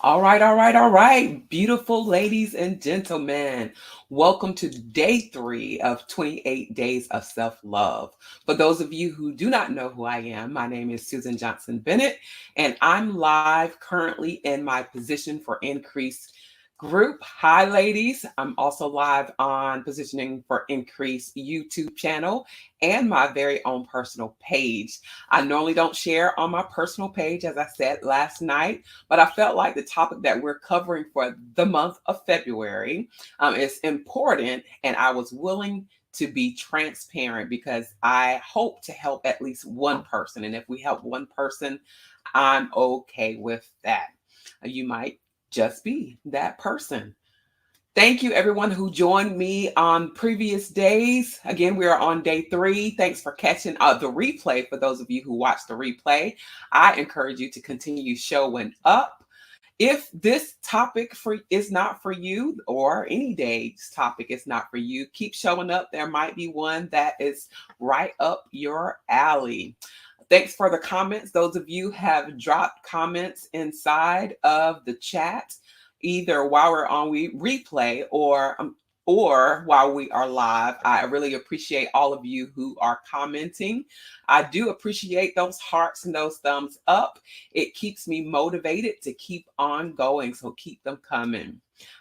All right. Beautiful ladies and gentlemen. Welcome to day 3 of 28 Days of Self Love. For those of you who do not know who I am, my name is Susan Johnson Bennett, and I'm live currently in my Position for Increase group. Hi, ladies. I'm also live on Positioning for Increase YouTube channel and my very own personal page. I normally don't share on my personal page, as I said last night, but I felt like the topic that we're covering for the month of February is important, and I was willing to be transparent because I hope to help at least one person. And if we help one person, I'm okay with that. You might just be that person. Thank you, everyone who joined me on previous days. Again, we are on day 3. Thanks for catching the replay. For those of you who watched the replay, I encourage you to continue showing up. If this topic is not for you, or any day's topic is not for you, keep showing up. There might be one that is right up your alley. Thanks for the comments. Those of you have dropped comments inside of the chat, either while we're on replay or while we are live. I really appreciate all of you who are commenting. I do appreciate those hearts and those thumbs up. It keeps me motivated to keep on going, so keep them coming.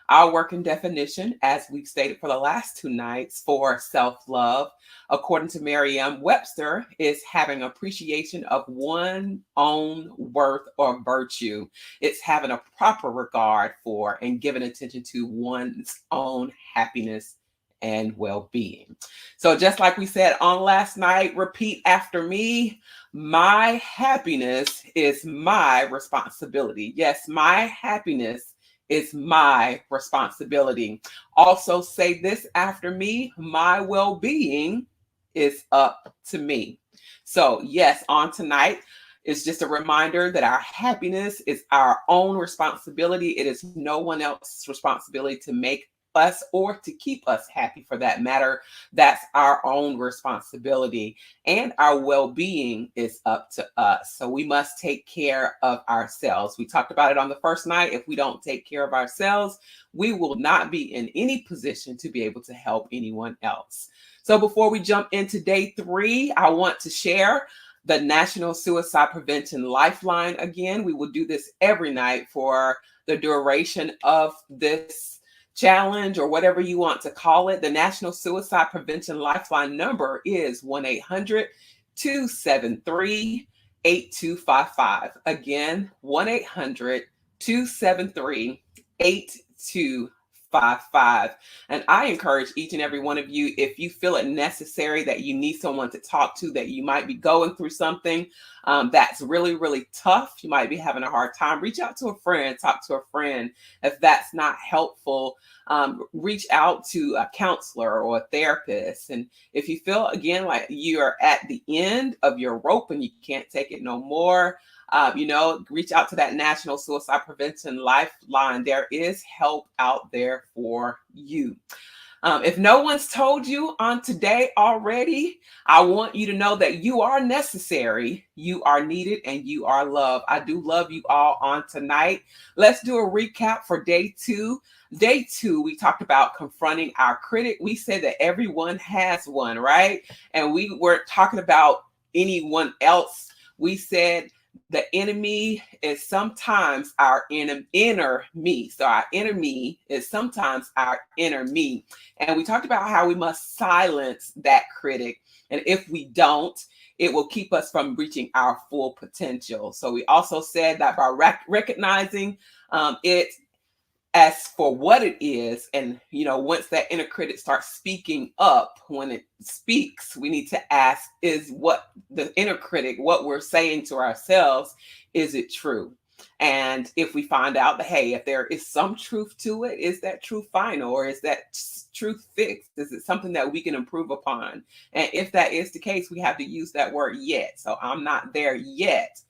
Our working definition, as we've stated for the last 2 nights, for self-love, according to Merriam-Webster, is having appreciation of one's own worth or virtue. It's having a proper regard for and giving attention to one's own happiness and well-being. So just like we said on last night, repeat after me. My happiness is my responsibility. Yes, my happiness is my responsibility. Also say this after me. My well-being is up to me. So yes, on tonight, it's just a reminder that our happiness is our own responsibility. It is no one else's responsibility to make us or to keep us happy, for that matter. That's our own responsibility. And our well-being is up to us. So we must take care of ourselves. We talked about it on the first night. If we don't take care of ourselves, we will not be in any position to be able to help anyone else. So before we jump into day 3, I want to share the National Suicide Prevention Lifeline again. We will do this every night for the duration of this challenge, or whatever you want to call it. The National Suicide Prevention Lifeline number is 1-800-273-8255. Again, 1-800-273-8255. And I encourage each and every one of you, if you feel it necessary that you need someone to talk to, that you might be going through something that's really, really tough, you might be having a hard time, reach out to a friend, talk to a friend. If that's not helpful, reach out to a counselor or a therapist. And if you feel, again, like you're at the end of your rope and you can't take it no more, reach out to that National Suicide Prevention Lifeline. There is help out there for you. If no one's told you on today already, I want you to know that you are necessary, you are needed, and you are loved. I do love you all on tonight. Let's do a recap for day 2. Day 2, we talked about confronting our critic. We said that everyone has one, right? And we weren't talking about anyone else. We said the enemy is sometimes our inner me. So our inner me is sometimes our inner me. And we talked about how we must silence that critic. And if we don't, it will keep us from reaching our full potential. So we also said that by recognizing it as for what it is, and once that inner critic starts speaking up, when it speaks, we need to ask, is what the inner critic, what we're saying to ourselves, is it true? And if we find out that, hey, if there is some truth to it, is that truth final, or is that truth fixed? Is it something that we can improve upon? And if that is the case, we have to use that word yet. So I'm not there yet,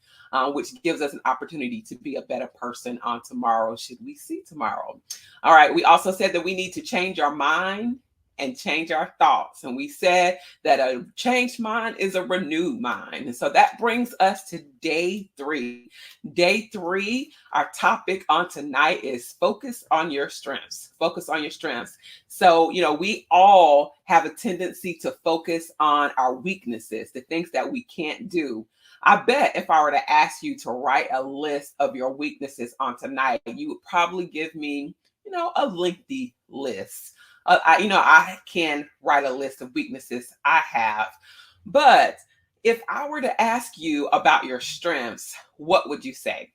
which gives us an opportunity to be a better person on tomorrow, should we see tomorrow. All right. We also said that we need to change our mind and change our thoughts. And we said that a changed mind is a renewed mind. And so that brings us to day three. Day three, our topic on tonight is focus on your strengths. Focus on your strengths. So, we all have a tendency to focus on our weaknesses, the things that we can't do. I bet if I were to ask you to write a list of your weaknesses on tonight, you would probably give me, a lengthy list. I can write a list of weaknesses I have, but if I were to ask you about your strengths, what would you say?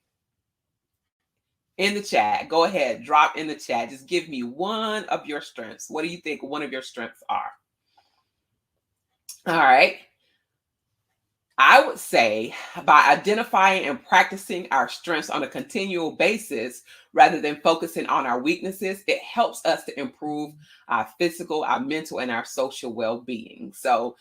In the chat, go ahead, drop in the chat. Just give me one of your strengths. What do you think one of your strengths are? All right. I would say by identifying and practicing our strengths on a continual basis rather than focusing on our weaknesses, it helps us to improve our physical, our mental, and our social well being. So,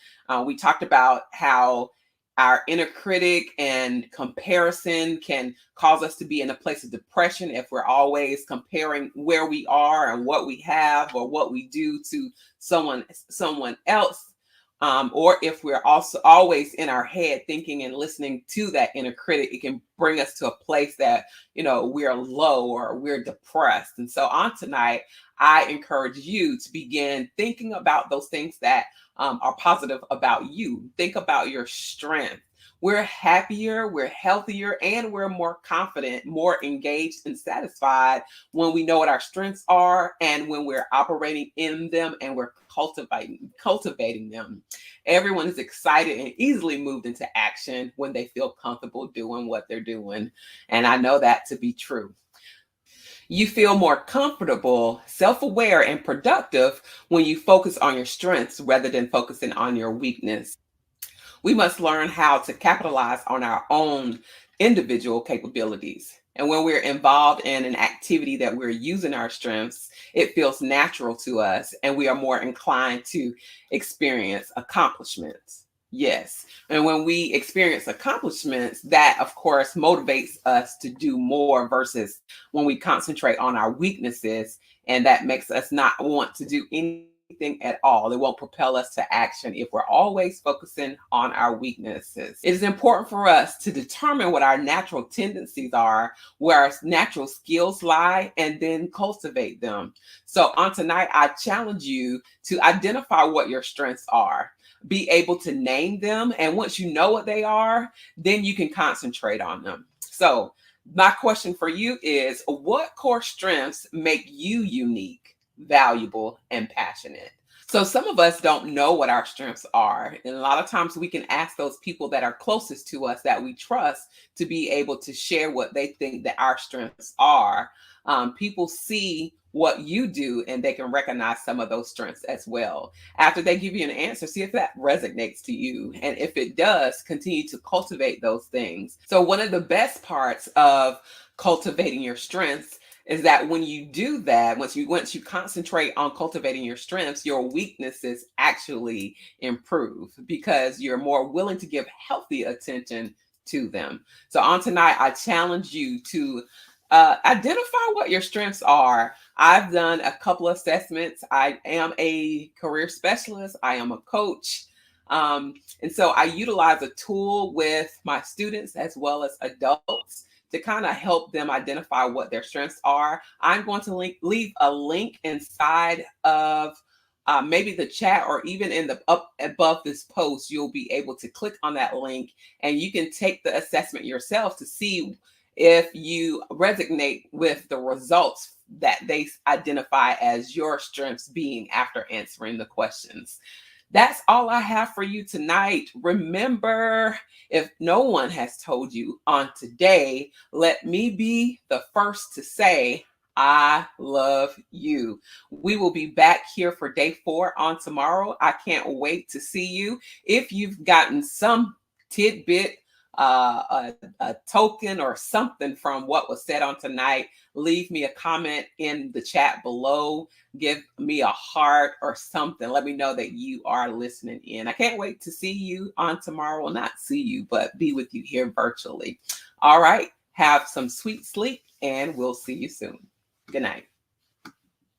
we talked about how our inner critic and comparison can cause us to be in a place of depression if we're always comparing where we are and what we have or what we do to someone else, or if we're also always in our head thinking and listening to that inner critic. It can bring us to a place that, we're low or we're depressed. And so on tonight, I encourage you to begin thinking about those things that are positive about you. Think about your strength. We're happier, we're healthier, and we're more confident, more engaged and satisfied when we know what our strengths are and when we're operating in them and we're cultivating them. Everyone is excited and easily moved into action when they feel comfortable doing what they're doing. And I know that to be true. You feel more comfortable, self-aware, and productive when you focus on your strengths rather than focusing on your weakness. We must learn how to capitalize on our own individual capabilities. And when we're involved in an activity that we're using our strengths, it feels natural to us and we are more inclined to experience accomplishments. Yes. And when we experience accomplishments, that of course motivates us to do more versus when we concentrate on our weaknesses, and that makes us not want to do anything at all. It won't propel us to action if we're always focusing on our weaknesses. It is important for us to determine what our natural tendencies are, where our natural skills lie, and then cultivate them. So on tonight, I challenge you to identify what your strengths are. Be able to name them. And once you know what they are, then you can concentrate on them. So my question for you is, what core strengths make you unique, valuable, and passionate? So some of us don't know what our strengths are. And a lot of times we can ask those people that are closest to us that we trust to be able to share what they think that our strengths are. People see what you do and they can recognize some of those strengths as well. After they give you an answer, see if that resonates to you. And if it does, continue to cultivate those things. So one of the best parts of cultivating your strengths is that when you do that, once you concentrate on cultivating your strengths, your weaknesses actually improve because you're more willing to give healthy attention to them. So on tonight, I challenge you to identify what your strengths are. I've done a couple of assessments. I am a career specialist. I am a coach. And so I utilize a tool with my students as well as adults to kind of help them identify what their strengths are. I'm going to leave a link inside of maybe the chat, or even in the up above this post. You'll be able to click on that link and you can take the assessment yourself to see if you resonate with the results that they identify as your strengths being after answering the questions. That's all I have for you tonight. Remember, if no one has told you on today, let me be the first to say, I love you. We will be back here for day 4 on tomorrow. I can't wait to see you. If you've gotten some tidbit, a token or something from what was said on tonight, leave me a comment in the chat below. Give me a heart or something. Let me know that you are listening in. I can't wait to see you on tomorrow. Well, not see you, but be with you here virtually. All right. Have some sweet sleep and we'll see you soon. Good night.